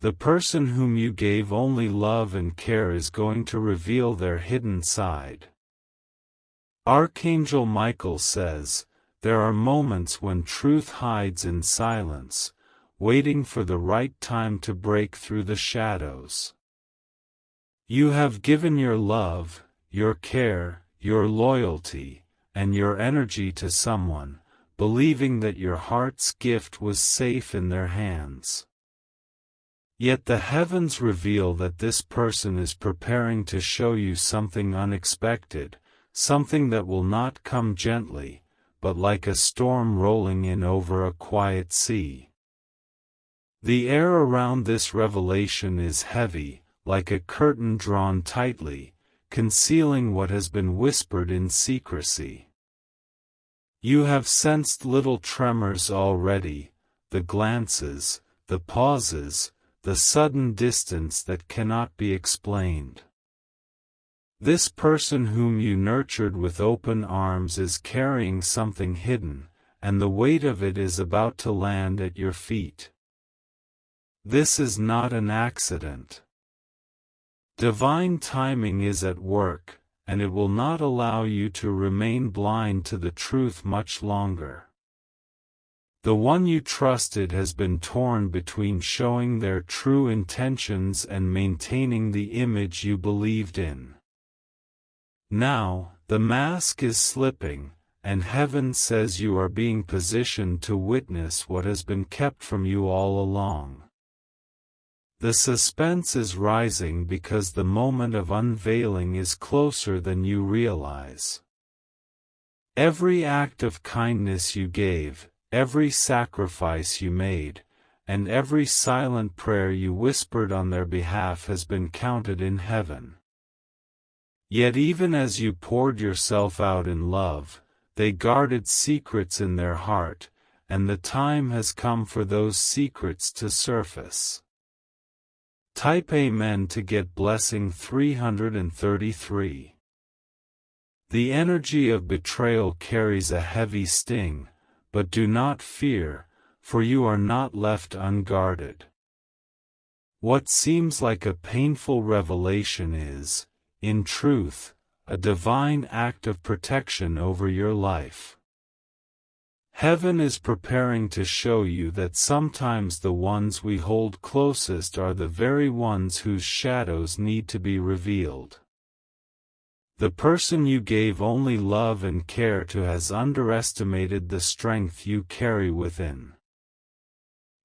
The person whom you gave only love and care is going to reveal their hidden side. Archangel Michael says, there are moments when truth hides in silence, waiting for the right time to break through the shadows. You have given your love, your care, your loyalty, and your energy to someone, believing that your heart's gift was safe in their hands. Yet the heavens reveal that this person is preparing to show you something unexpected, something that will not come gently, but like a storm rolling in over a quiet sea. The air around this revelation is heavy, like a curtain drawn tightly, concealing what has been whispered in secrecy. You have sensed little tremors already, the glances, the pauses, the sudden distance that cannot be explained. This person whom you nurtured with open arms is carrying something hidden, and the weight of it is about to land at your feet. This is not an accident. Divine timing is at work, and it will not allow you to remain blind to the truth much longer. The one you trusted has been torn between showing their true intentions and maintaining the image you believed in. Now, the mask is slipping, and heaven says you are being positioned to witness what has been kept from you all along. The suspense is rising because the moment of unveiling is closer than you realize. Every act of kindness you gave, every sacrifice you made, and every silent prayer you whispered on their behalf has been counted in heaven. Yet even as you poured yourself out in love, they guarded secrets in their heart, and the time has come for those secrets to surface. Type Amen to get blessing 333. The energy of betrayal carries a heavy sting, but do not fear, for you are not left unguarded. What seems like a painful revelation is, in truth, a divine act of protection over your life. Heaven is preparing to show you that sometimes the ones we hold closest are the very ones whose shadows need to be revealed. The person you gave only love and care to has underestimated the strength you carry within.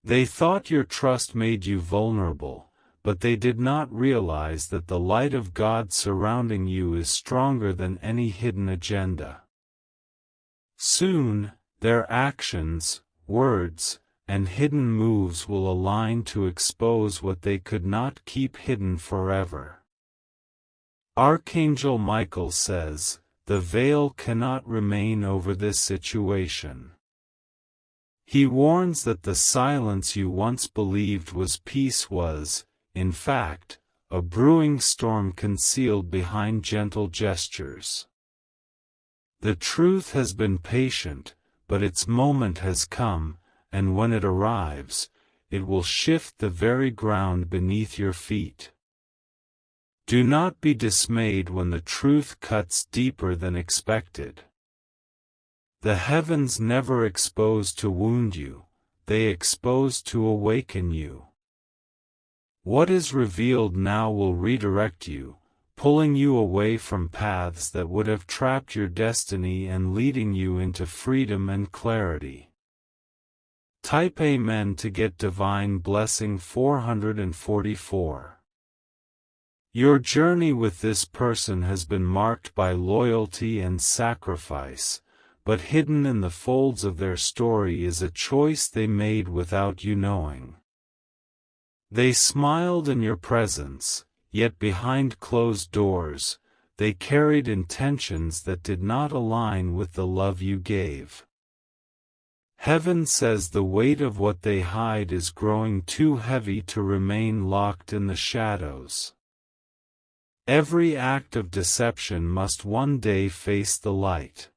They thought your trust made you vulnerable, but they did not realize that the light of God surrounding you is stronger than any hidden agenda. Soon, their actions, words, and hidden moves will align to expose what they could not keep hidden forever. Archangel Michael says, the veil cannot remain over this situation. He warns that the silence you once believed was peace was, in fact, a brewing storm concealed behind gentle gestures. The truth has been patient, but its moment has come, and when it arrives, it will shift the very ground beneath your feet. Do not be dismayed when the truth cuts deeper than expected. The heavens never expose to wound you, they expose to awaken you. What is revealed now will redirect you, pulling you away from paths that would have trapped your destiny and leading you into freedom and clarity. Type Amen to get divine blessing 444. Your journey with this person has been marked by loyalty and sacrifice, but hidden in the folds of their story is a choice they made without you knowing. They smiled in your presence, yet behind closed doors, they carried intentions that did not align with the love you gave. Heaven says the weight of what they hide is growing too heavy to remain locked in the shadows. Every act of deception must one day face the light.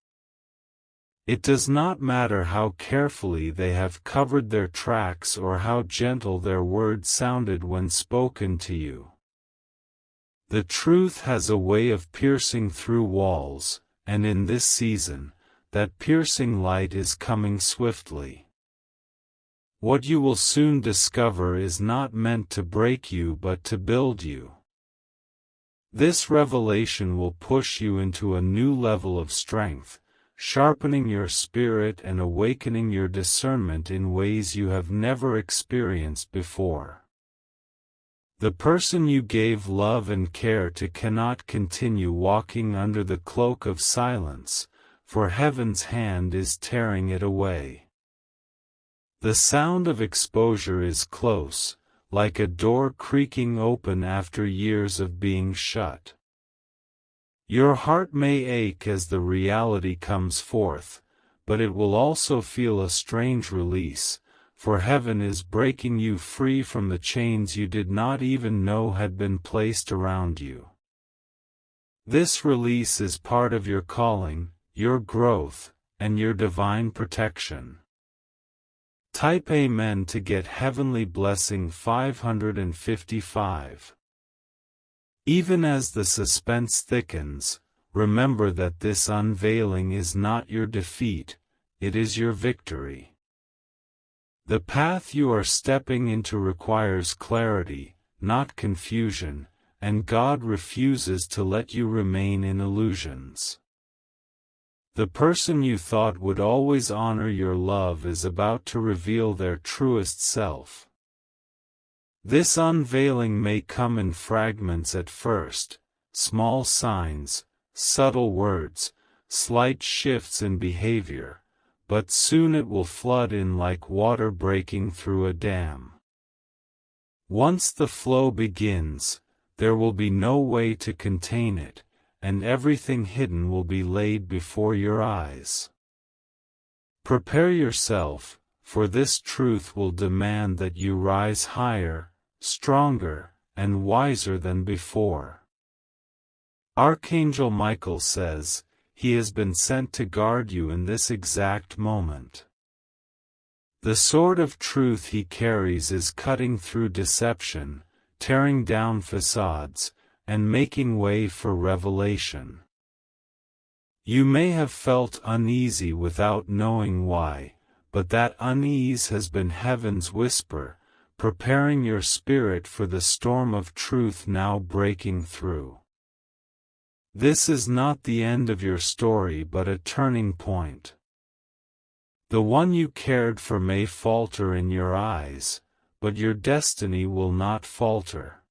It does not matter how carefully they have covered their tracks or how gentle their words sounded when spoken to you. The truth has a way of piercing through walls, and in this season, that piercing light is coming swiftly. What you will soon discover is not meant to break you but to build you. This revelation will push you into a new level of strength, sharpening your spirit and awakening your discernment in ways you have never experienced before. The person you gave love and care to cannot continue walking under the cloak of silence, for heaven's hand is tearing it away. The sound of exposure is close, like a door creaking open after years of being shut. Your heart may ache as the reality comes forth, but it will also feel a strange release, for heaven is breaking you free from the chains you did not even know had been placed around you. This release is part of your calling, your growth, and your divine protection. Type Amen to get Heavenly Blessing 555. Even as the suspense thickens, remember that this unveiling is not your defeat, it is your victory. The path you are stepping into requires clarity, not confusion, and God refuses to let you remain in illusions. The person you thought would always honor your love is about to reveal their truest self. This unveiling may come in fragments at first, small signs, subtle words, slight shifts in behavior, but soon it will flood in like water breaking through a dam. Once the flow begins, there will be no way to contain it, and everything hidden will be laid before your eyes. Prepare yourself, for this truth will demand that you rise higher, stronger, and wiser than before. Archangel Michael says, he has been sent to guard you in this exact moment. The sword of truth he carries is cutting through deception, tearing down facades, and making way for revelation. You may have felt uneasy without knowing why, but that unease has been heaven's whisper, preparing your spirit for the storm of truth now breaking through. This is not the end of your story but a turning point. The one you cared for may falter in your eyes, but your destiny will not falter.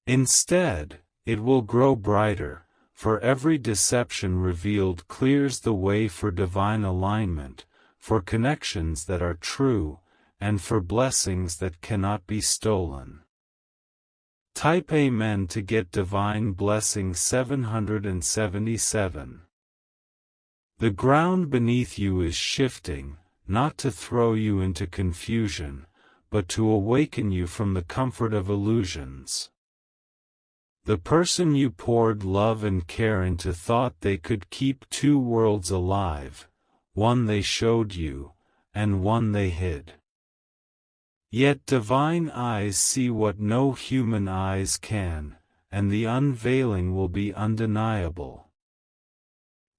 Instead, it will grow brighter, for every deception revealed clears the way for divine alignment, for connections that are true, and for blessings that cannot be stolen. Type Amen to get Divine Blessing 777. The ground beneath you is shifting, not to throw you into confusion, but to awaken you from the comfort of illusions. The person you poured love and care into thought they could keep two worlds alive, one they showed you, and one they hid. Yet divine eyes see what no human eyes can, and the unveiling will be undeniable.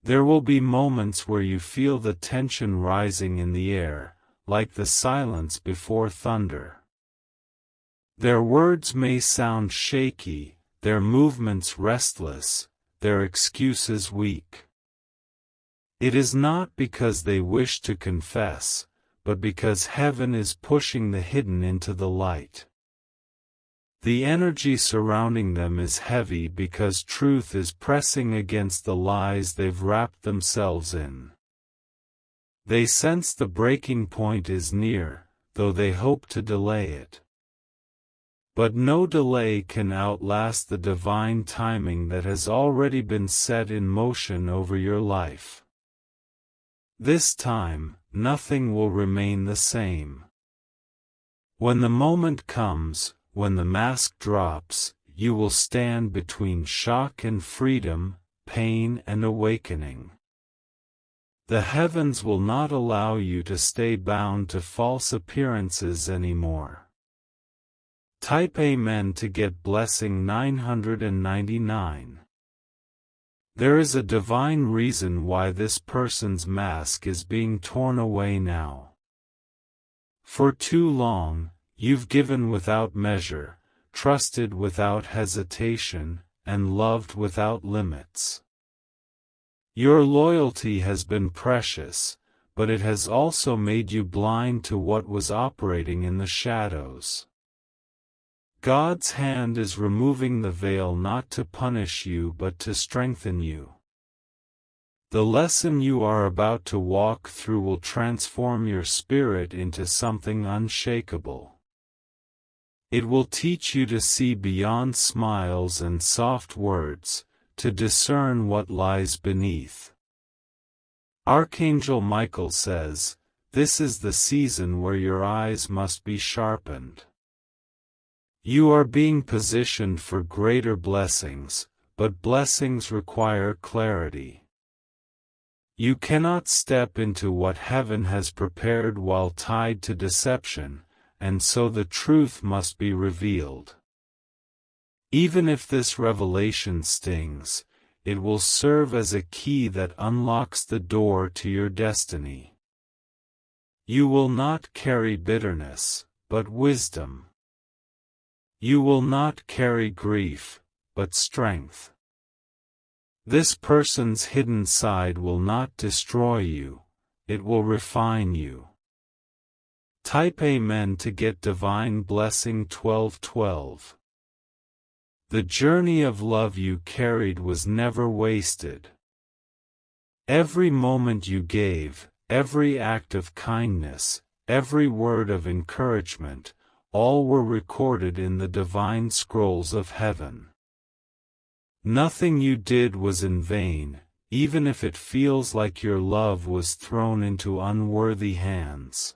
There will be moments where you feel the tension rising in the air, like the silence before thunder. Their words may sound shaky, their movements restless, their excuses weak. It is not because they wish to confess, but because heaven is pushing the hidden into the light. The energy surrounding them is heavy because truth is pressing against the lies they've wrapped themselves in. They sense the breaking point is near, though they hope to delay it. But no delay can outlast the divine timing that has already been set in motion over your life. This time, nothing will remain the same. When the moment comes, when the mask drops, you will stand between shock and freedom, pain and awakening. The heavens will not allow you to stay bound to false appearances anymore. Type Amen to get blessing 999. There is a divine reason why this person's mask is being torn away now. For too long, you've given without measure, trusted without hesitation, and loved without limits. Your loyalty has been precious, but it has also made you blind to what was operating in the shadows. God's hand is removing the veil not to punish you but to strengthen you. The lesson you are about to walk through will transform your spirit into something unshakable. It will teach you to see beyond smiles and soft words, to discern what lies beneath. Archangel Michael says, "This is the season where your eyes must be sharpened." You are being positioned for greater blessings, but blessings require clarity. You cannot step into what heaven has prepared while tied to deception, and so the truth must be revealed. Even if this revelation stings, it will serve as a key that unlocks the door to your destiny. You will not carry bitterness, but wisdom. You will not carry grief, but strength. This person's hidden side will not destroy you, it will refine you. Type Amen to get divine blessing 1212. The journey of love you carried was never wasted. Every moment you gave, every act of kindness, every word of encouragement, all were recorded in the divine scrolls of heaven. Nothing you did was in vain, even if it feels like your love was thrown into unworthy hands.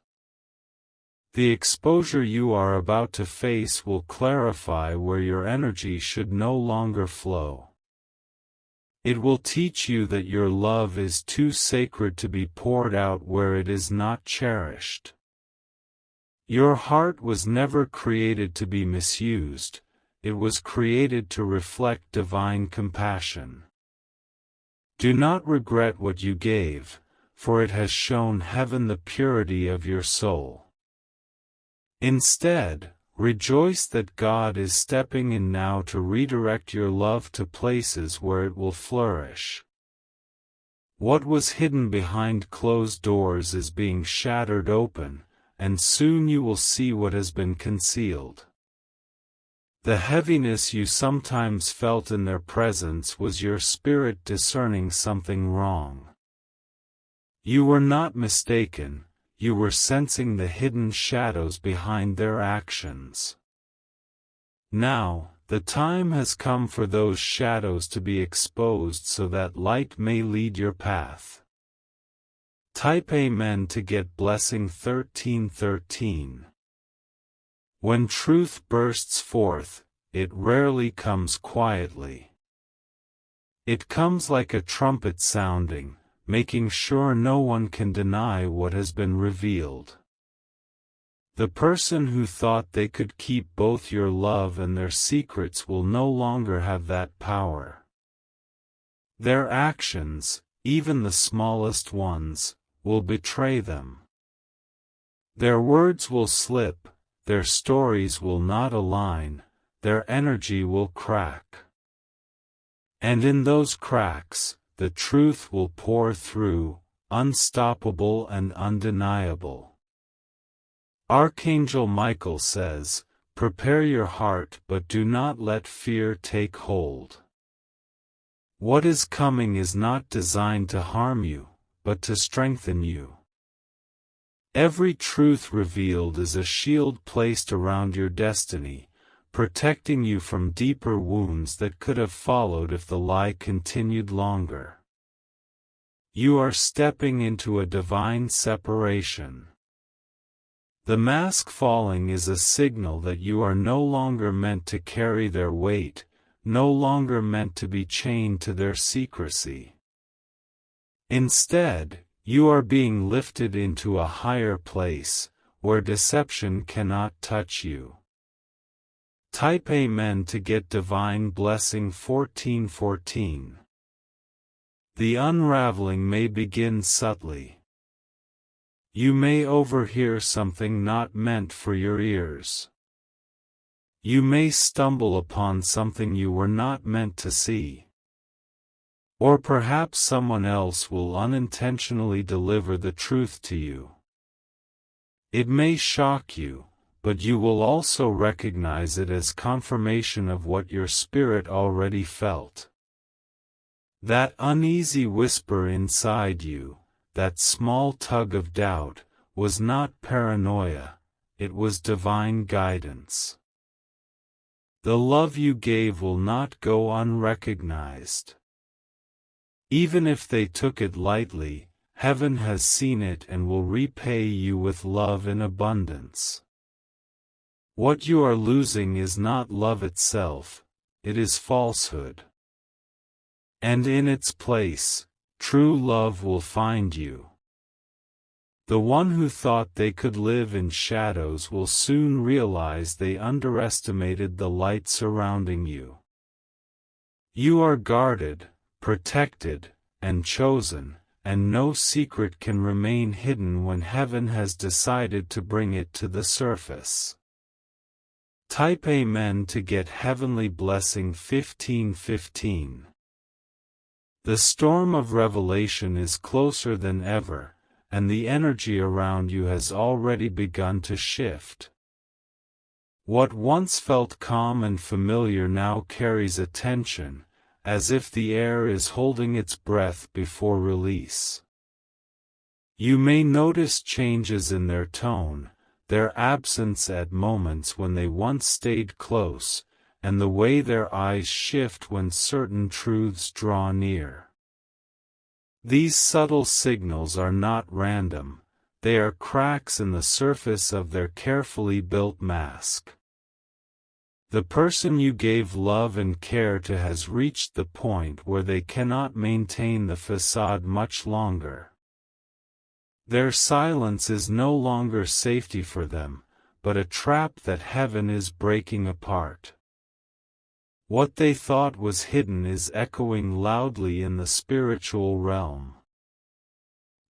The exposure you are about to face will clarify where your energy should no longer flow. It will teach you that your love is too sacred to be poured out where it is not cherished. Your heart was never created to be misused, it was created to reflect divine compassion. Do not regret what you gave, for it has shown heaven the purity of your soul. Instead, rejoice that God is stepping in now to redirect your love to places where it will flourish. What was hidden behind closed doors is being shattered open, and soon you will see what has been concealed. The heaviness you sometimes felt in their presence was your spirit discerning something wrong. You were not mistaken. You were sensing the hidden shadows behind their actions. Now, the time has come for those shadows to be exposed so that light may lead your path. Type Amen to get blessing 1313. When truth bursts forth, it rarely comes quietly. It comes like a trumpet sounding, making sure no one can deny what has been revealed. The person who thought they could keep both your love and their secrets will no longer have that power. Their actions, even the smallest ones, will betray them. Their words will slip, their stories will not align, their energy will crack. And in those cracks, the truth will pour through, unstoppable and undeniable. Archangel Michael says, "Prepare your heart but do not let fear take hold." What is coming is not designed to harm you, but to strengthen you. Every truth revealed is a shield placed around your destiny, protecting you from deeper wounds that could have followed if the lie continued longer. You are stepping into a divine separation. The mask falling is a signal that you are no longer meant to carry their weight, no longer meant to be chained to their secrecy. Instead, You are being lifted into a higher place, where deception cannot touch you. Type Amen to get Divine Blessing 1414. The unraveling may begin subtly. You may overhear something not meant for your ears. You may stumble upon something you were not meant to see. Or perhaps someone else will unintentionally deliver the truth to you. It may shock you, but you will also recognize it as confirmation of what your spirit already felt. That uneasy whisper inside you, that small tug of doubt, was not paranoia, it was divine guidance. The love you gave will not go unrecognized. Even if they took it lightly, heaven has seen it and will repay you with love in abundance. What you are losing is not love itself, it is falsehood. And in its place, true love will find you. The one who thought they could live in shadows will soon realize they underestimated the light surrounding you. You are guarded, protected, and chosen, and no secret can remain hidden when heaven has decided to bring it to the surface. Type Amen to get Heavenly Blessing 1515. The storm of revelation is closer than ever, and the energy around you has already begun to shift. What once felt calm and familiar now carries a tension, as if the air is holding its breath before release. You may notice changes in their tone, their absence at moments when they once stayed close, and the way their eyes shift when certain truths draw near. These subtle signals are not random, they are cracks in the surface of their carefully built mask. The person you gave love and care to has reached the point where they cannot maintain the facade much longer. Their silence is no longer safety for them, but a trap that heaven is breaking apart. What they thought was hidden is echoing loudly in the spiritual realm.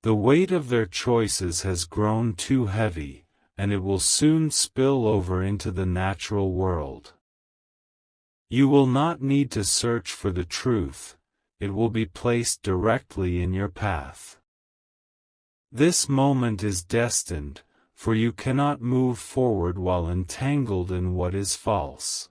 The weight of their choices has grown too heavy, and it will soon spill over into the natural world. You will not need to search for the truth, it will be placed directly in your path. This moment is destined, for you cannot move forward while entangled in what is false.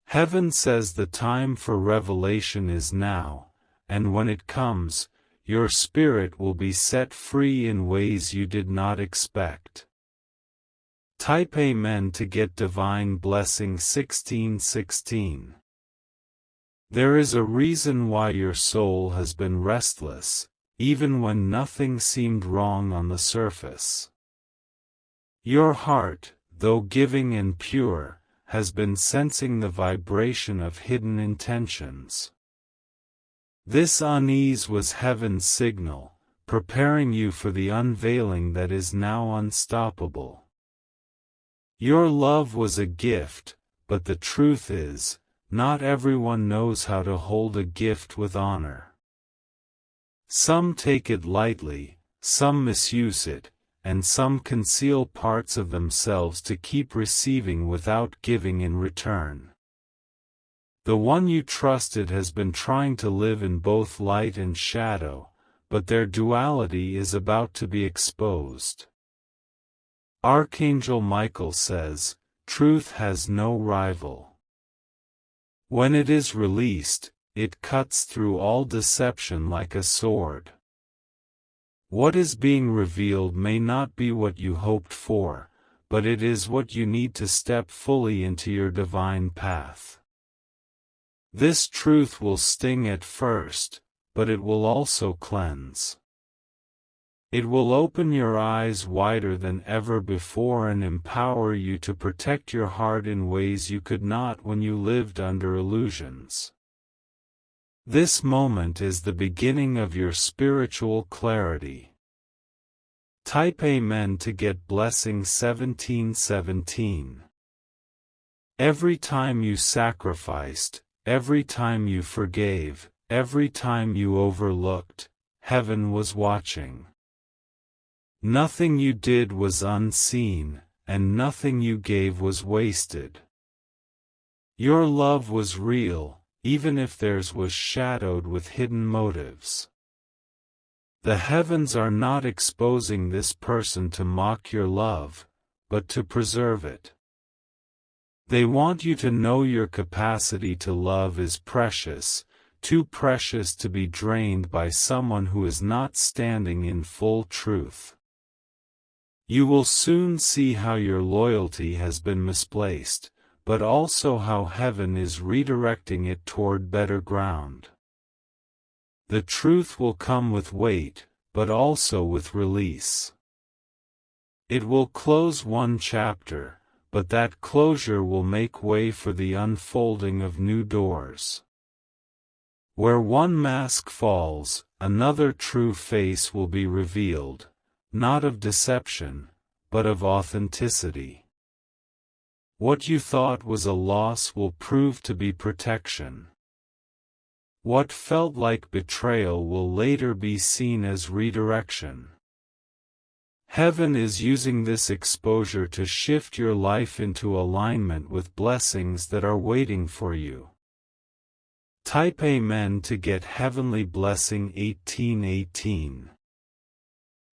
Heaven says the time for revelation is now, and when it comes, your spirit will be set free in ways you did not expect. Type Amen to get Divine Blessing 1616. There is a reason why your soul has been restless, even when nothing seemed wrong on the surface. Your heart, though giving and pure, has been sensing the vibration of hidden intentions. This unease was heaven's signal, preparing you for the unveiling that is now unstoppable. Your love was a gift, but the truth is, not everyone knows how to hold a gift with honor. Some take it lightly, some misuse it, and some conceal parts of themselves to keep receiving without giving in return. The one you trusted has been trying to live in both light and shadow, but their duality is about to be exposed. Archangel Michael says, "Truth has no rival." When it is released, it cuts through all deception like a sword. What is being revealed may not be what you hoped for, but it is what you need to step fully into your divine path. This truth will sting at first, but it will also cleanse. It will open your eyes wider than ever before and empower you to protect your heart in ways you could not when you lived under illusions. This moment is the beginning of your spiritual clarity. Type Amen to get blessing 1717. Every time you sacrificed, every time you forgave, every time you overlooked, heaven was watching. Nothing you did was unseen, and nothing you gave was wasted. Your love was real, even if theirs was shadowed with hidden motives. The heavens are not exposing this person to mock your love, but to preserve it. They want you to know your capacity to love is precious, too precious to be drained by someone who is not standing in full truth. You will soon see how your loyalty has been misplaced, but also how heaven is redirecting it toward better ground. The truth will come with weight, but also with release. It will close one chapter, but that closure will make way for the unfolding of new doors. Where one mask falls, another true face will be revealed, not of deception, but of authenticity. What you thought was a loss will prove to be protection. What felt like betrayal will later be seen as redirection. Heaven is using this exposure to shift your life into alignment with blessings that are waiting for you. Type Amen to get heavenly blessing 1818.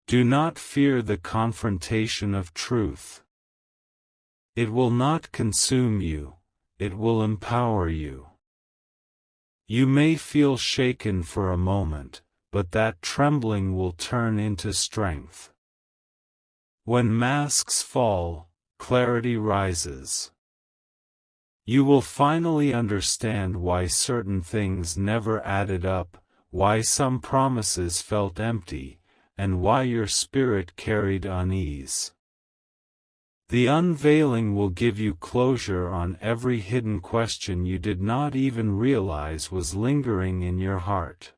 Do not fear the confrontation of truth. It will not consume you, it will empower you. You may feel shaken for a moment, but that trembling will turn into strength. When masks fall, clarity rises. You will finally understand why certain things never added up, why some promises felt empty, and why your spirit carried unease. The unveiling will give you closure on every hidden question you did not even realize was lingering in your heart.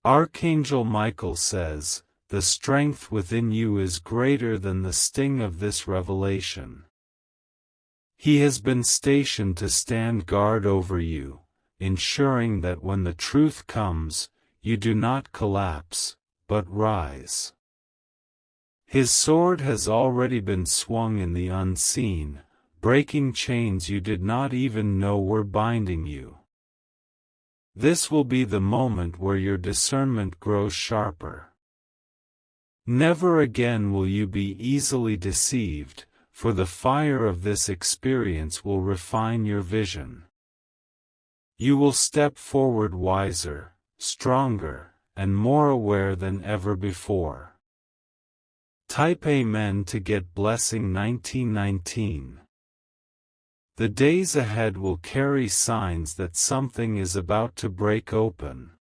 Archangel Michael says, "The strength within you is greater than the sting of this revelation." He has been stationed to stand guard over you, ensuring that when the truth comes, you do not collapse, but rise. His sword has already been swung in the unseen, breaking chains you did not even know were binding you. This will be the moment where your discernment grows sharper. Never again will you be easily deceived, for the fire of this experience will refine your vision. You will step forward wiser, stronger, and more aware than ever before. Type Amen to get blessing 1919. The days ahead will carry signs that something is about to break open.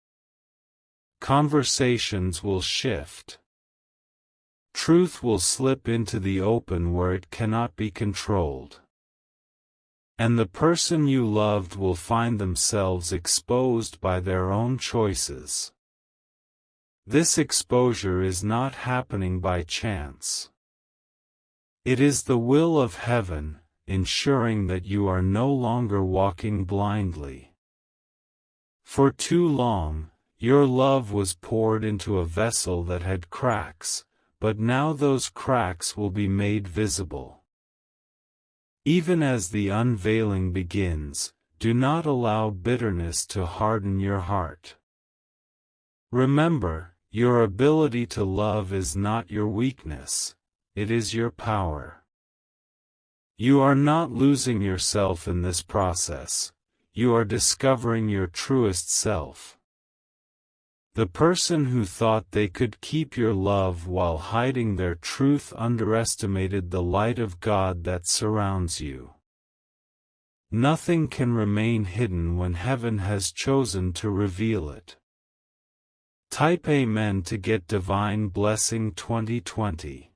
Conversations will shift. Truth will slip into the open where it cannot be controlled. And the person you loved will find themselves exposed by their own choices. This exposure is not happening by chance. It is the will of heaven, ensuring that you are no longer walking blindly. For too long, your love was poured into a vessel that had cracks, but now those cracks will be made visible. Even as the unveiling begins, do not allow bitterness to harden your heart. Remember, your ability to love is not your weakness, it is your power. You are not losing yourself in this process, you are discovering your truest self. The person who thought they could keep your love while hiding their truth underestimated the light of God that surrounds you. Nothing can remain hidden when heaven has chosen to reveal it. Type Amen to get divine blessing 2020.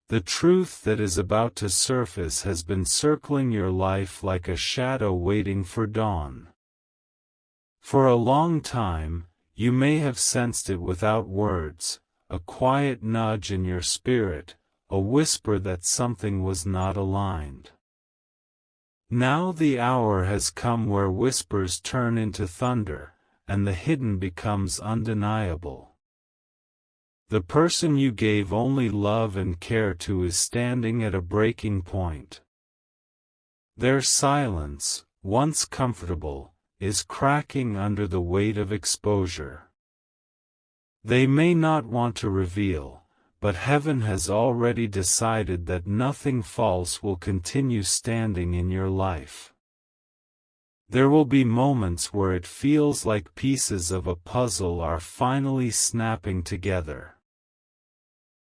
The truth that is about to surface has been circling your life like a shadow waiting for dawn. For a long time, you may have sensed it without words, a quiet nudge in your spirit, a whisper that something was not aligned. Now the hour has come where whispers turn into thunder, and the hidden becomes undeniable. The person you gave only love and care to is standing at a breaking point. Their silence, once comfortable, is cracking under the weight of exposure. They may not want to reveal, but heaven has already decided that nothing false will continue standing in your life. There will be moments where it feels like pieces of a puzzle are finally snapping together.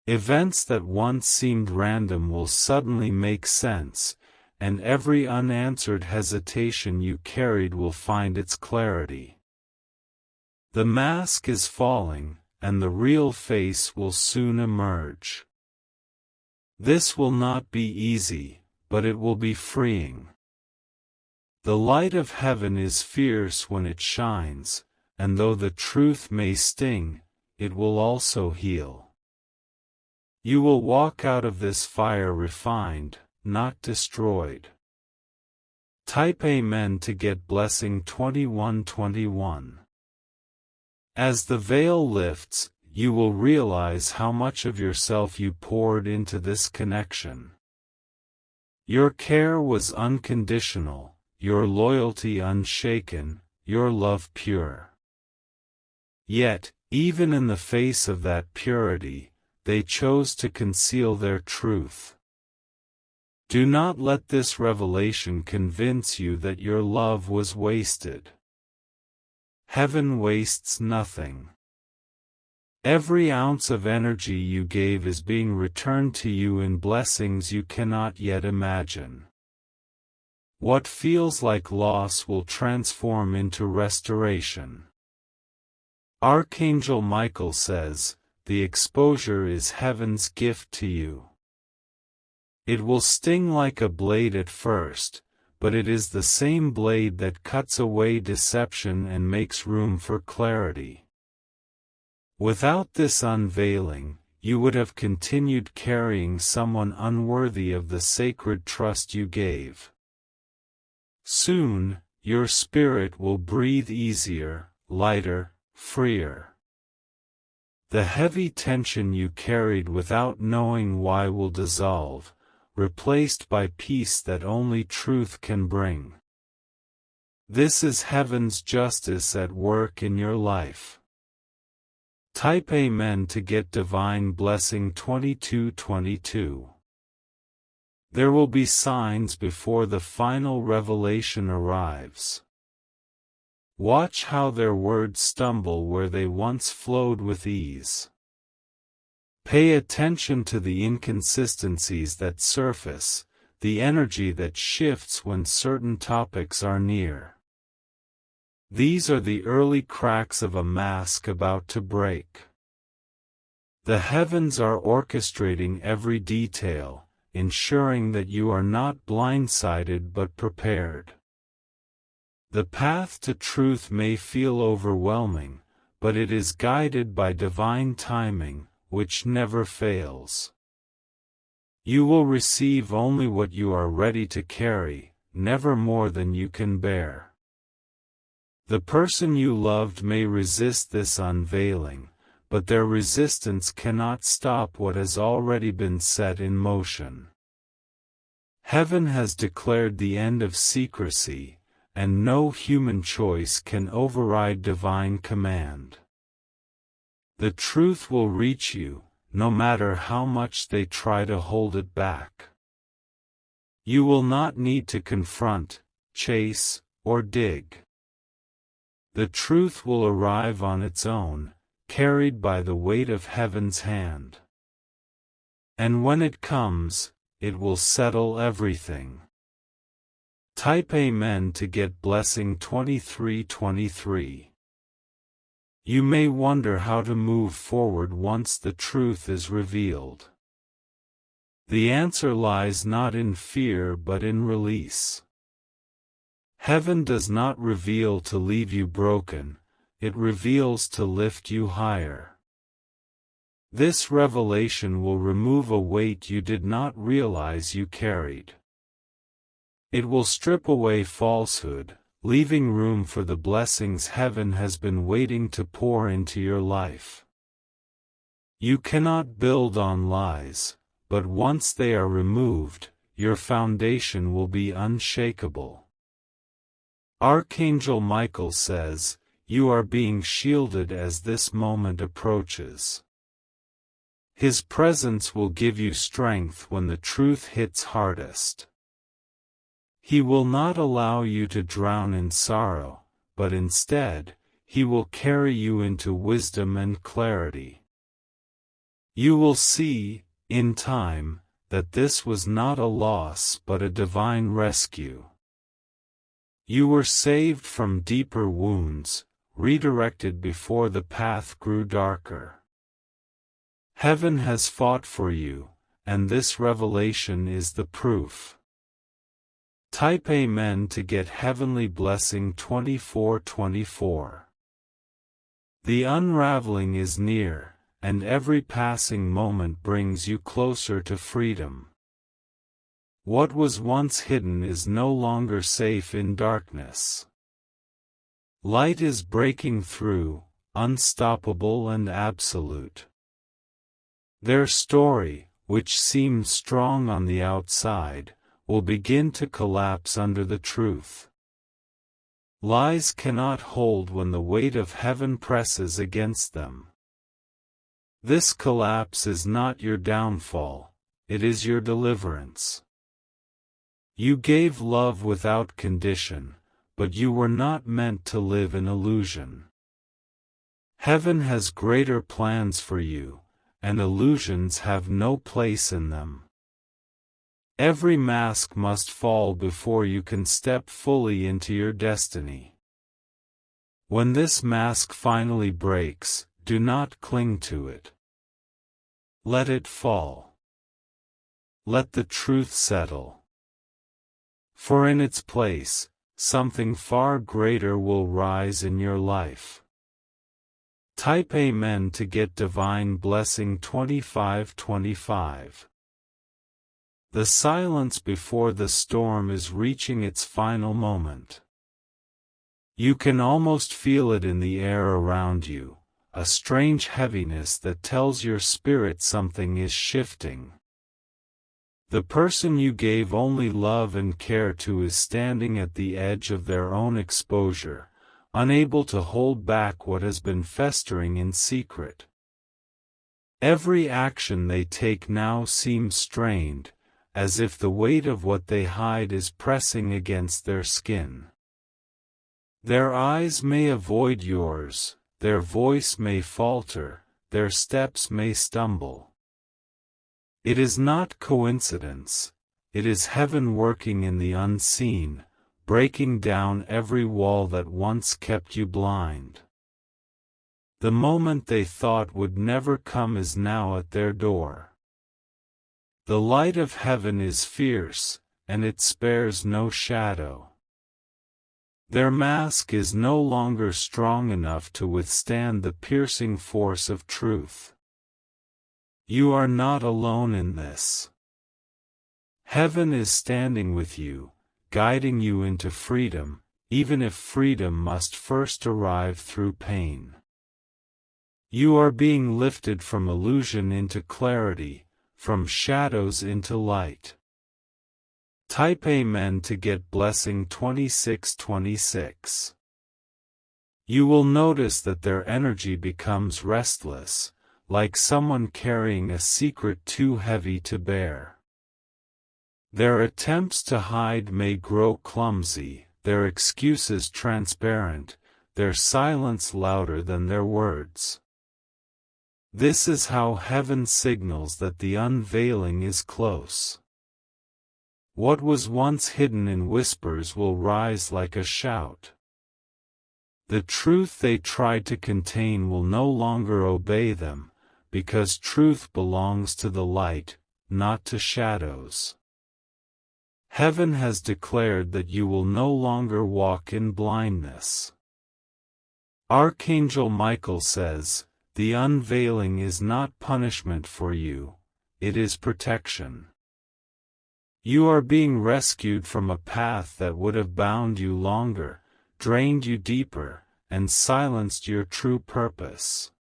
Events that once seemed random will suddenly make sense, and every unanswered hesitation you carried will find its clarity. The mask is falling, and the real face will soon emerge. This will not be easy, but it will be freeing. The light of heaven is fierce when it shines, and though the truth may sting, it will also heal. You will walk out of this fire refined, not destroyed. Type Amen to get blessing 2121. As the veil lifts, you will realize how much of yourself you poured into this connection. Your care was unconditional, your loyalty unshaken, your love pure. Yet, even in the face of that purity, they chose to conceal their truth. Do not let this revelation convince you that your love was wasted. Heaven wastes nothing. Every ounce of energy you gave is being returned to you in blessings you cannot yet imagine. What feels like loss will transform into restoration. Archangel Michael says, the exposure is heaven's gift to you. It will sting like a blade at first, but it is the same blade that cuts away deception and makes room for clarity. Without this unveiling, you would have continued carrying someone unworthy of the sacred trust you gave. Soon, your spirit will breathe easier, lighter, freer. The heavy tension you carried without knowing why will dissolve, replaced by peace that only truth can bring. This is heaven's justice at work in your life. Type Amen to get divine blessing 2222. There will be signs before the final revelation arrives. Watch how their words stumble where they once flowed with ease. Pay attention to the inconsistencies that surface, the energy that shifts when certain topics are near. These are the early cracks of a mask about to break. The heavens are orchestrating every detail, ensuring that you are not blindsided but prepared. The path to truth may feel overwhelming, but it is guided by divine timing, which never fails. You will receive only what you are ready to carry, never more than you can bear. The person you loved may resist this unveiling, but their resistance cannot stop what has already been set in motion. Heaven has declared the end of secrecy, and no human choice can override divine command. The truth will reach you, no matter how much they try to hold it back. You will not need to confront, chase, or dig. The truth will arrive on its own, carried by the weight of heaven's hand. And when it comes, it will settle everything. Type Amen to get blessing 2323. You may wonder how to move forward once the truth is revealed. The answer lies not in fear but in release. Heaven does not reveal to leave you broken, it reveals to lift you higher. This revelation will remove a weight you did not realize you carried. It will strip away falsehood, leaving room for the blessings heaven has been waiting to pour into your life. You cannot build on lies, but once they are removed, your foundation will be unshakable. Archangel Michael says, "You are being shielded as this moment approaches." His presence will give you strength when the truth hits hardest. He will not allow you to drown in sorrow, but instead, He will carry you into wisdom and clarity. You will see, in time, that this was not a loss but a divine rescue. You were saved from deeper wounds, redirected before the path grew darker. Heaven has fought for you, and this revelation is the proof. Type Amen to get Heavenly Blessing 2424. The unraveling is near, and every passing moment brings you closer to freedom. What was once hidden is no longer safe in darkness. Light is breaking through, unstoppable and absolute. Their story, which seemed strong on the outside, will begin to collapse under the truth. Lies cannot hold when the weight of heaven presses against them. This collapse is not your downfall, it is your deliverance. You gave love without condition, but you were not meant to live in illusion. Heaven has greater plans for you, and illusions have no place in them. Every mask must fall before you can step fully into your destiny. When this mask finally breaks, do not cling to it. Let it fall. Let the truth settle. For in its place, something far greater will rise in your life. Type Amen to get Divine Blessing 2525. The silence before the storm is reaching its final moment. You can almost feel it in the air around you, a strange heaviness that tells your spirit something is shifting. The person you gave only love and care to is standing at the edge of their own exposure, unable to hold back what has been festering in secret. Every action they take now seems strained, as if the weight of what they hide is pressing against their skin. Their eyes may avoid yours, their voice may falter, their steps may stumble. It is not coincidence, it is heaven working in the unseen, breaking down every wall that once kept you blind. The moment they thought would never come is now at their door. The light of heaven is fierce, and it spares no shadow. Their mask is no longer strong enough to withstand the piercing force of truth. You are not alone in this. Heaven is standing with you, guiding you into freedom, even if freedom must first arrive through pain. You are being lifted from illusion into clarity, from shadows into light. Type Amen to get Blessing 2626. You will notice that their energy becomes restless, like someone carrying a secret too heavy to bear. Their attempts to hide may grow clumsy, their excuses transparent, their silence louder than their words. This is how heaven signals that the unveiling is close. What was once hidden in whispers will rise like a shout. The truth they tried to contain will no longer obey them, because truth belongs to the light, not to shadows. Heaven has declared that you will no longer walk in blindness. Archangel Michael says, the unveiling is not punishment for you, it is protection. You are being rescued from a path that would have bound you longer, drained you deeper, and silenced your true purpose.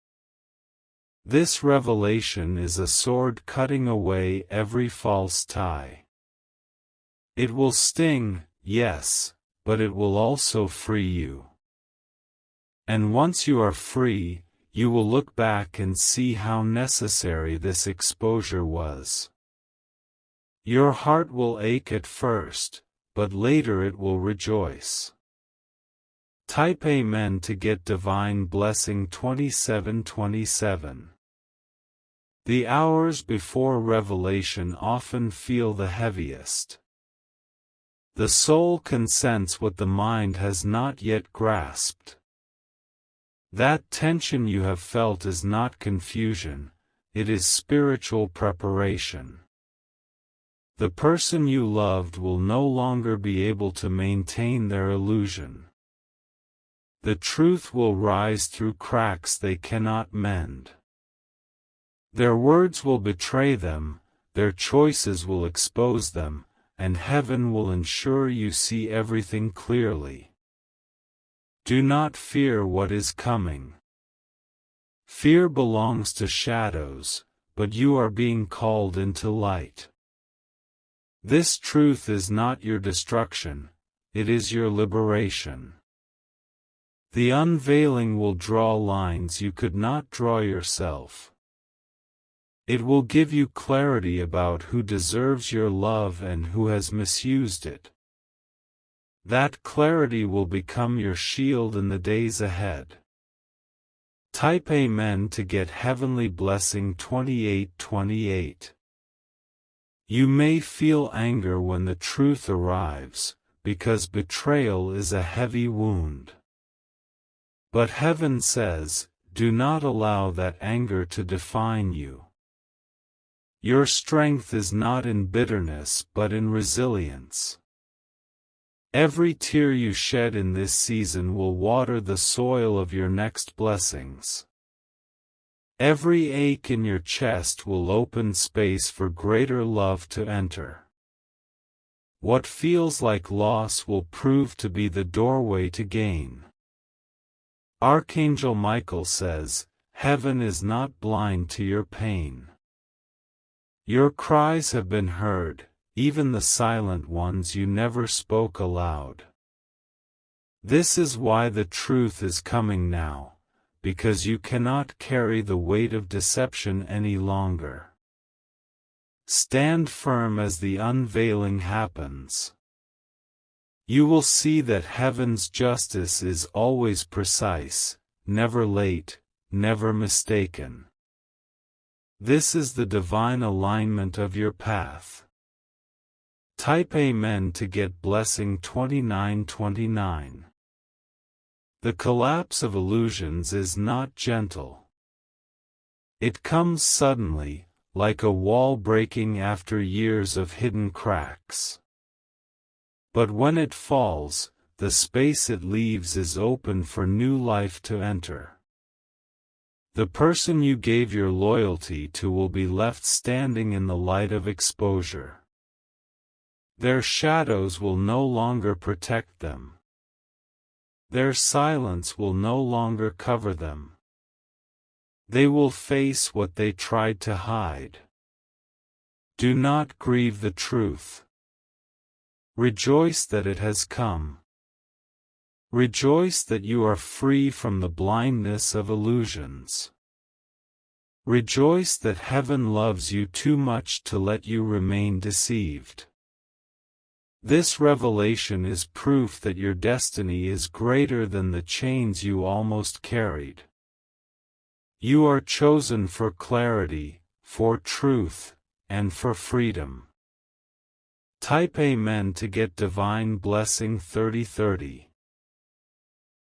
This revelation is a sword cutting away every false tie. It will sting, yes, but it will also free you. And once you are free, you will look back and see how necessary this exposure was. Your heart will ache at first, but later it will rejoice. Type Amen to get Divine Blessing 2727. The hours before revelation often feel the heaviest. The soul can sense what the mind has not yet grasped. That tension you have felt is not confusion, it is spiritual preparation. The person you loved will no longer be able to maintain their illusion. The truth will rise through cracks they cannot mend. Their words will betray them, their choices will expose them, and heaven will ensure you see everything clearly. Do not fear what is coming. Fear belongs to shadows, but you are being called into light. This truth is not your destruction, it is your liberation. The unveiling will draw lines you could not draw yourself. It will give you clarity about who deserves your love and who has misused it. That clarity will become your shield in the days ahead. Type Amen to get Heavenly Blessing 2828. You may feel anger when the truth arrives, because betrayal is a heavy wound. But heaven says, do not allow that anger to define you. Your strength is not in bitterness but in resilience. Every tear you shed in this season will water the soil of your next blessings. Every ache in your chest will open space for greater love to enter. What feels like loss will prove to be the doorway to gain. Archangel Michael says, heaven is not blind to your pain. Your cries have been heard, even the silent ones you never spoke aloud. This is why the truth is coming now, because you cannot carry the weight of deception any longer. Stand firm as the unveiling happens. You will see that heaven's justice is always precise, never late, never mistaken. This is the divine alignment of your path. Type Amen to get Blessing 2929. The collapse of illusions is not gentle. It comes suddenly, like a wall breaking after years of hidden cracks. But when it falls, the space it leaves is open for new life to enter. The person you gave your loyalty to will be left standing in the light of exposure. Their shadows will no longer protect them. Their silence will no longer cover them. They will face what they tried to hide. Do not grieve the truth. Rejoice that it has come. Rejoice that you are free from the blindness of illusions. Rejoice that heaven loves you too much to let you remain deceived. This revelation is proof that your destiny is greater than the chains you almost carried. You are chosen for clarity, for truth, and for freedom. Type Amen to get Divine Blessing 3030.